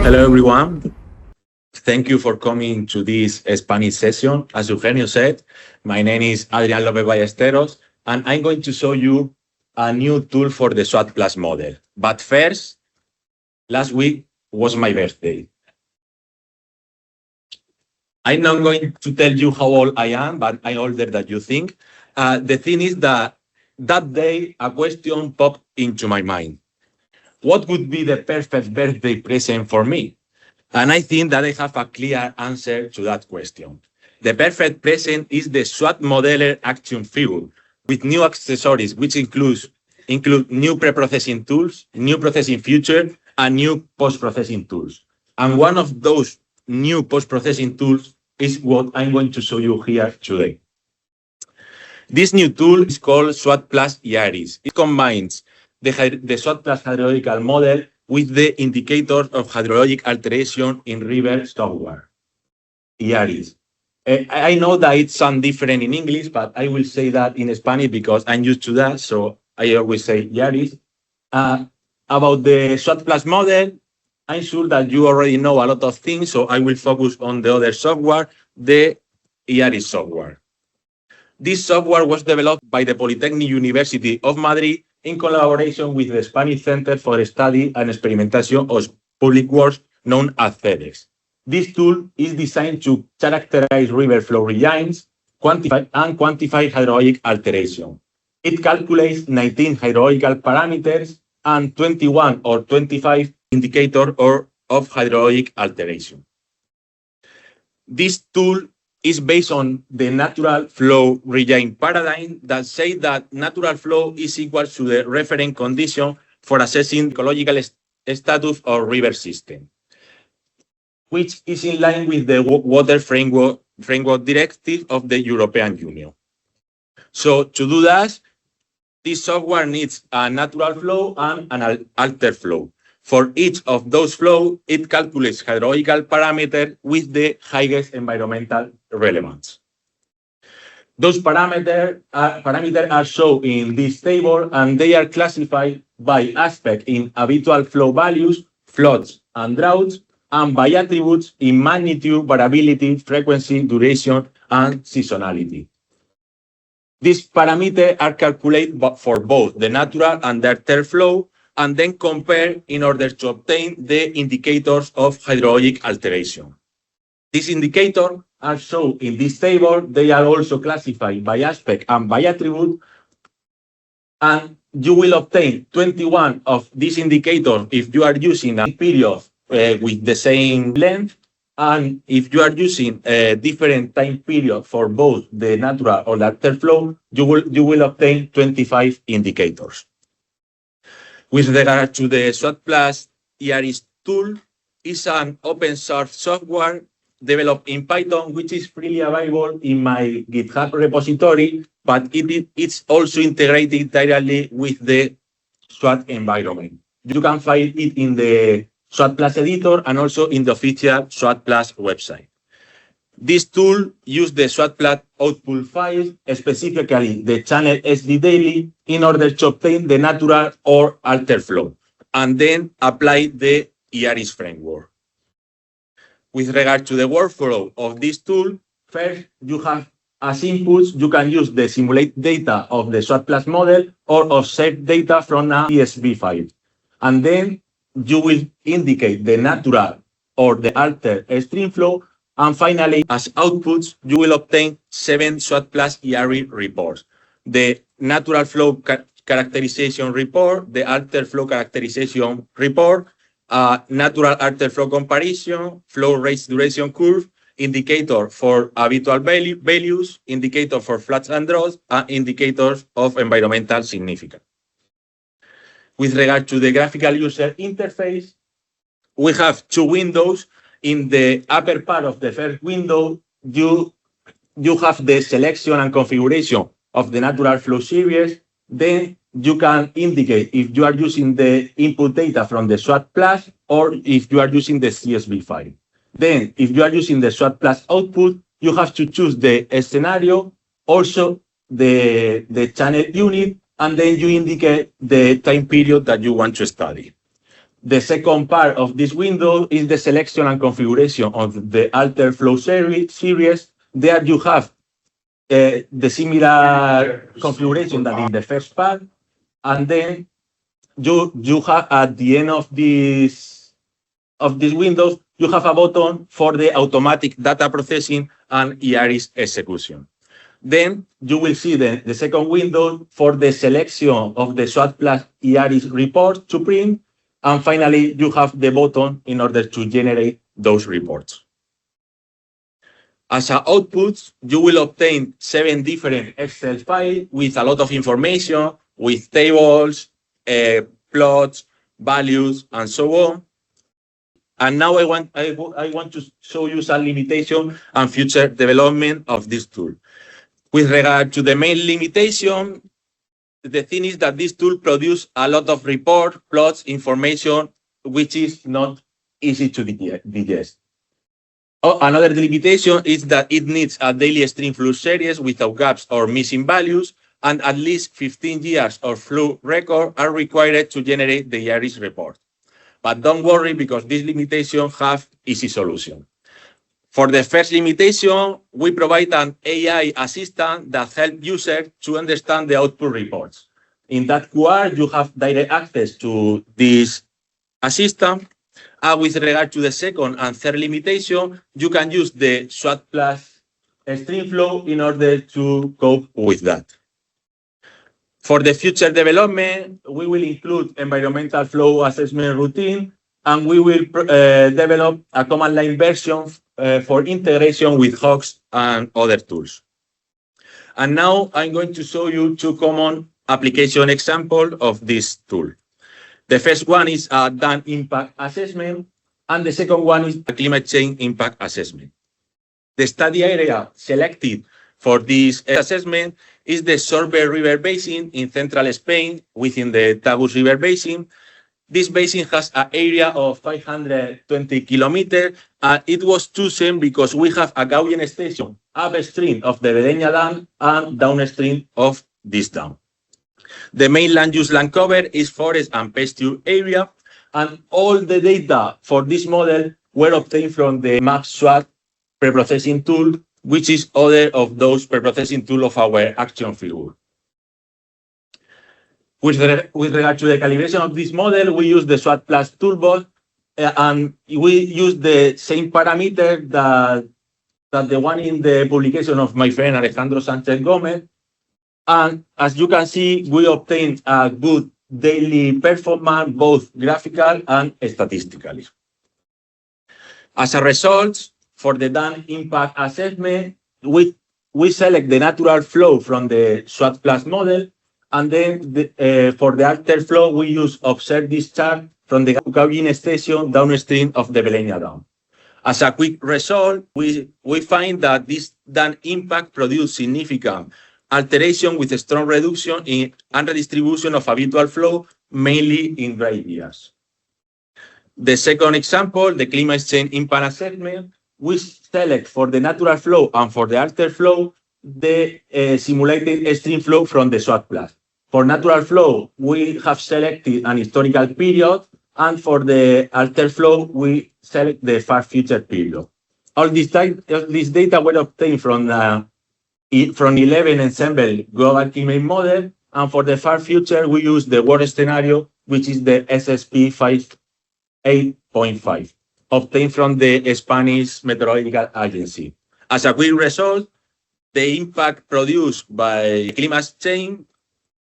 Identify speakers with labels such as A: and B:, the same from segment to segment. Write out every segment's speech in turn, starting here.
A: Hello, everyone. Thank you for coming to this Spanish session. As Eugenio said, my name is Adrián López-Ballesteros, and I'm going to show you a new tool for the SWAT+ model. But first, last week was my birthday. I'm not going to tell you how old I am, but I'm older than you think. The thing is that day, a question popped into my mind. What would be the perfect birthday present for me? And I think that I have a clear answer to that question. The perfect present is the SWAT Modeler Action Figure with new accessories, which include new pre-processing tools, new processing features, and new post-processing tools. And one of those new post-processing tools is what I'm going to show you here today. This new tool is called SWAT+IAHRIS. It combines the SWAT+ hydrological model with the indicators of hydrologic alteration in river software. IAHRIS. I know that it sounds different in English, but I will say that in Spanish because I'm used to that, so I always say IAHRIS. About the SWAT+ model, I'm sure that you already know a lot of things, so I will focus on the other software, the IAHRIS software. This software was developed by the Polytechnic University of Madrid in collaboration with the Spanish Center for Study and Experimentation of Public Works, known as CEDEX. This tool is designed to characterize river flow regimes, quantify hydrologic alteration. It calculates 19 hydrological parameters and 21 or 25 indicators of hydrologic alteration. This tool is based on the natural flow regime paradigm that says that natural flow is equal to the reference condition for assessing ecological status of river system, which is in line with the Water Framework Directive of the European Union. So to do that, this software needs a natural flow and an altered flow. For each of those flows, it calculates hydrological parameters with the highest environmental relevance. Those parameters are shown in this table, and they are classified by aspect in habitual flow values, floods and droughts, and by attributes in magnitude, variability, frequency, duration, and seasonality. These parameters are calculated for both the natural and the altered flow, and then compare in order to obtain the indicators of hydrologic alteration. These indicators are shown in this table. They are also classified by aspect and by attribute, and you will obtain 21 of these indicators if you are using a period with the same length, and if you are using a different time period for both the natural or the altered flow, you will obtain 25 indicators. With regard to the SWAT+IAHRIS tool, is an open source software developed in Python, which is freely available in my GitHub repository, but it's also integrated directly with the SWAT environment. You can find it in the SWAT+ editor and also in the official SWAT+ website. This tool uses the SWAT+ output files, specifically the channel SD daily, in order to obtain the natural or altered flow, and then apply the IAHRIS framework. With regard to the workflow of this tool, first you have as inputs, you can use the simulate data of the SWAT+ model or offset data from a CSV file. And then you will indicate the natural or the altered stream flow. And finally, as outputs, you will obtain 7 SWAT+IAHRIS reports: the natural flow characterization report, the altered flow characterization report, natural altered flow comparison, flow rate duration curve, indicator for habitual values, indicator for floods and droughts, and indicators of environmental significance. With regard to the graphical user interface, we have 2 windows. In the upper part of the first window, you have the selection and configuration of the natural flow series. Then you can indicate if you are using the input data from the SWAT+ or if you are using the CSV file. Then, if you are using the SWAT+ output, you have to choose the scenario, also the channel unit, and then you indicate the time period that you want to study. The second part of this window is the selection and configuration of the alter flow series. There you have the similar configuration that in the first part, and then you have at the end of these windows, you have a button for the automatic data processing and IAHRIS execution. Then you will see the second window for the selection of the SWAT+IAHRIS report to print. And finally, you have the button in order to generate those reports. As an output, you will obtain 7 different Excel files with a lot of information, with tables, plots, values, and so on. And now I want to show you some limitation and future development of this tool. With regard to the main limitation, the thing is that this tool produces a lot of reports, plots, information, which is not easy to digest. Another limitation is that it needs a daily stream flow series without gaps or missing values, and at least 15 years of flow record are required to generate the IAHRIS report. But don't worry, because this limitation have easy solution. For the first limitation, we provide an AI assistant that helps users to understand the output reports. In that QR, you have direct access to this assistant. With regard to the second and third limitation, you can use the SWAT+ streamflow in order to cope with that. For the future development, we will include environmental flow assessment routine, and we will develop a command line version for integration with Hogs and other tools. And now I'm going to show you 2 common application examples of this tool. The first one is a dam impact assessment, and the second one is a climate change impact assessment. The study area selected for this assessment is the Sorbe River basin in central Spain within the Tagus River basin. This basin has an area of 520 kilometers. It was chosen because we have a Gaussian station upstream of the Bedeña Dam and downstream of this dam. The main land use land cover is forest and pasture area, and all the data for this model were obtained from the MapSWAT preprocessing tool, which is other of those preprocessing tools of our action figure. With regard to the calibration of this model, we use the SWAT+ toolbox, and we use the same parameter that the one in the publication of my friend Alejandro Sánchez Gómez. And as you can see, we obtained a good daily performance, both graphical and statistically. As a result, for the dam impact assessment, we select the natural flow from the SWAT+ model, and then for the alter flow, we use observed discharge from the Gaussian station downstream of the Bedeña Dam. As a quick result, we find that this dam impact produced significant alteration with a strong reduction in and redistribution of habitual flow, mainly in dry years. The second example, the climate change impact assessment, we select for the natural flow and for the alter flow the simulated stream flow from the SWAT+. For natural flow, we have selected an historical period, and for the alter flow, we select the far future period. All this data were obtained from 11 ensemble global climate model, and for the far future, we use the worst scenario, which is the SSP 8.5, obtained from the Spanish Meteorological Agency. As a quick result, the impact produced by climate change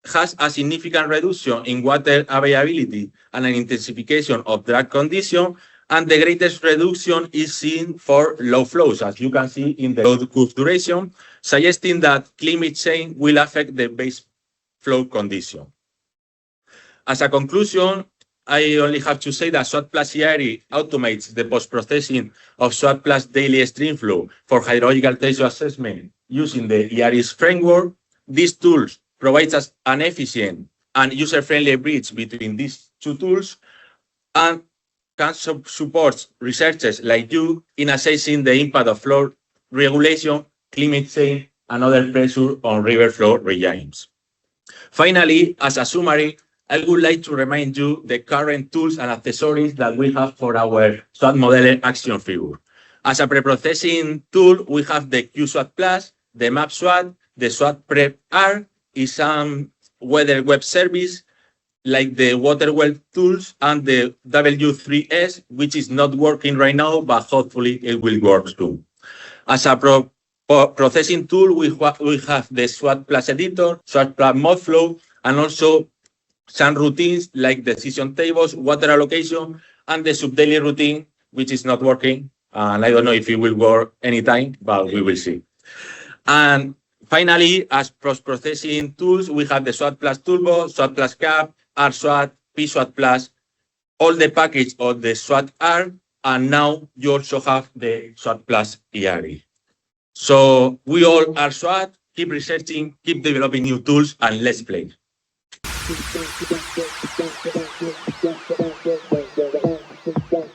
A: has a significant reduction in water availability and an intensification of drought conditions, and the greatest reduction is seen for low flows, as you can see in the low curve duration, suggesting that climate change will affect the base flow condition. As a conclusion, I only have to say that SWAT+IAHRIS automates the post-processing of SWAT+ daily stream flow for hydrological alteration assessment using the IAHRIS framework. These tools provide us an efficient and user-friendly bridge between these 2 tools, and can support researchers like you in assessing the impact of flow regulation, climate change, and other pressure on river flow regimes. Finally, as a summary, I would like to remind you the current tools and accessories that we have for our SWAT model action figure. As a pre-processing tool, we have the QSWAT Plus, the Map SWAT, the SWAT Prep R, is some weather web service like the water well tools and the W3S, which is not working right now, but hopefully it will work soon. As a processing tool, we have the SWAT Plus editor, SWAT Plus Modflow, and also some routines like decision tables, water allocation, and the subdaily routine, which is not working. And I don't know if it will work anytime, but we will see. And finally, as post-processing tools, we have the SWAT Plus Turbo, SWAT Plus Cap, RSWAT, PSWAT Plus, all the package of the SWAT R, and now you also have the SWAT Plus IAHRIS. So we all are SWAT, keep researching, keep developing new tools, and let's play.